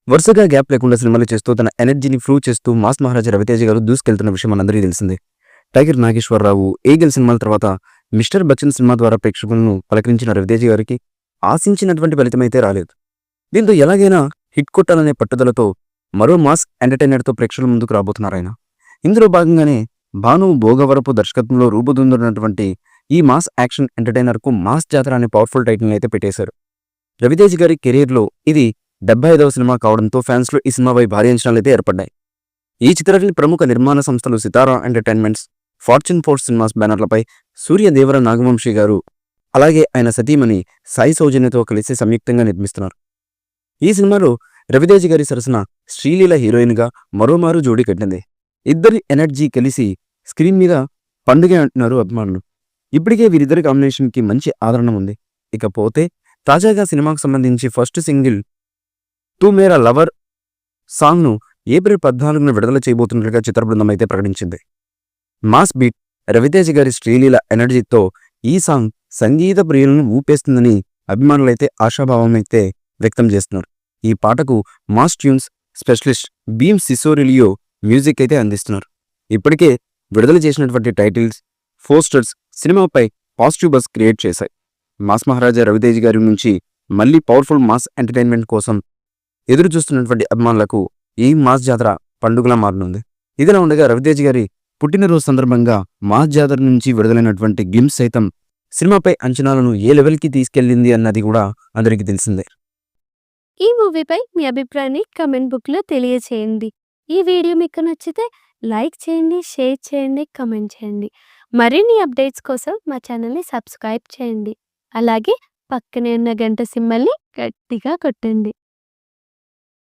వరుసగా గ్యాప్ లేకుండా సినిమాలు చేస్తూ తన ఎనర్జీని ప్రూవ్ చేస్తూ మాస్ మహారాజా రవితేజ గారు దూసుకెళ్తున్న విషయం మనందరికీ తెలిసిందే. టైగర్ నాగేశ్వరరావు, ఈగల్ సినిమాల తర్వాత మిస్టర్ బచ్చన్ సినిమా ద్వారా ప్రేక్షకులను పలకరించిన రవితేజ గారికి ఆశించినటువంటి ఫలితమైతే రాలేదు. దీంతో ఎలాగైనా హిట్ కొట్టాలనే పట్టుదలతో మరో మాస్ ఎంటర్టైనర్తో ప్రేక్షకుల ముందుకు రాబోతున్నారాయన. ఇందులో భాగంగానే భాను భోగవరపు దర్శకత్వంలో రూపుదిద్దుతున్నటువంటి ఈ మాస్ యాక్షన్ ఎంటర్టైనర్కు మాస్ జాతర అనే పవర్ఫుల్ టైటిల్ని అయితే పెట్టేశారు. రవితేజ గారి కెరీర్లో ఇది 75వ సినిమా కావడంతో ఫ్యాన్స్లో ఈ సినిమాపై భారీ అంచనాలు అయితే ఏర్పడ్డాయి. ఈ చిత్రాన్ని ప్రముఖ నిర్మాణ సంస్థలు Sithara entertainments, Fortune Four Cinemas బ్యానర్లపై సూర్యదేవర నాగవంశీ గారు అలాగే ఆయన సతీమణి సాయి సౌజన్యతో కలిసి సంయుక్తంగా నిర్మిస్తున్నారు. ఈ సినిమాలో రవితేజ గారి సరసన శ్రీలీల హీరోయిన్గా మరోమారు జోడీ కట్టింది. ఇద్దరి ఎనర్జీ కలిసి స్క్రీన్ మీద పండుగ అంటున్నారు అభిమానులు. ఇప్పటికే వీరిద్దరి కాంబినేషన్కి మంచి ఆదరణ ఉంది. ఇకపోతే తాజాగా సినిమాకు సంబంధించి ఫస్ట్ సింగిల్ తూ మేరా లవర్ సాంగ్ను ఏప్రిల్ 14న విడుదల చేయబోతున్నట్లుగా చిత్ర బృందం అయితే ప్రకటించింది. మాస్ బీట్ రవితేజ గారి శ్రీలీల ఎనర్జీతో ఈ సాంగ్ సంగీత ప్రియులను ఊపేస్తుందని అభిమానులైతే ఆశాభావం అయితే వ్యక్తం చేస్తున్నారు. ఈ పాటకు mass tunes specialist Bheems Ceciroleo music అయితే అందిస్తున్నారు. ఇప్పటికే విడుదల చేసినటువంటి టైటిల్స్, పోస్టర్స్ సినిమాపై పాజిటివ్ బజ్ క్రియేట్ చేశాయి. మాస్ మహారాజా రవితేజ గారి నుంచి మళ్ళీ పవర్ఫుల్ మాస్ ఎంటర్టైన్మెంట్ కోసం ఎదురు చూస్తున్నటువంటి అభిమానులకు ఈ మాస్ జాతర పండుగలా మారనుంది. ఇదిలా ఉండగా రవితేజ గారి పుట్టినరోజు సందర్భంగా మాస్ జాతర నుంచి విడుదలైనటువంటి గ్లిమ్స్ సైతం సినిమాపై అంచనాలను ఏ లెవెల్కి తీసుకెళ్లింది అన్నది కూడా అందరికీ తెలిసిందే. ఈ మూవీపై మీ అభిప్రాయాన్ని కమెంట్ బుక్లో తెలియచేయండి. ఈ వీడియో మీకు నచ్చితే లైక్ చేయండి, షేర్ చేయండి, కమెంట్ చేయండి. మరిన్ని అప్డేట్స్ కోసం మా ఛానల్ని సబ్స్క్రైబ్ చేయండి. అలాగే పక్కనే ఉన్న గంట సింబల్ని గట్టిగా కొట్టండి.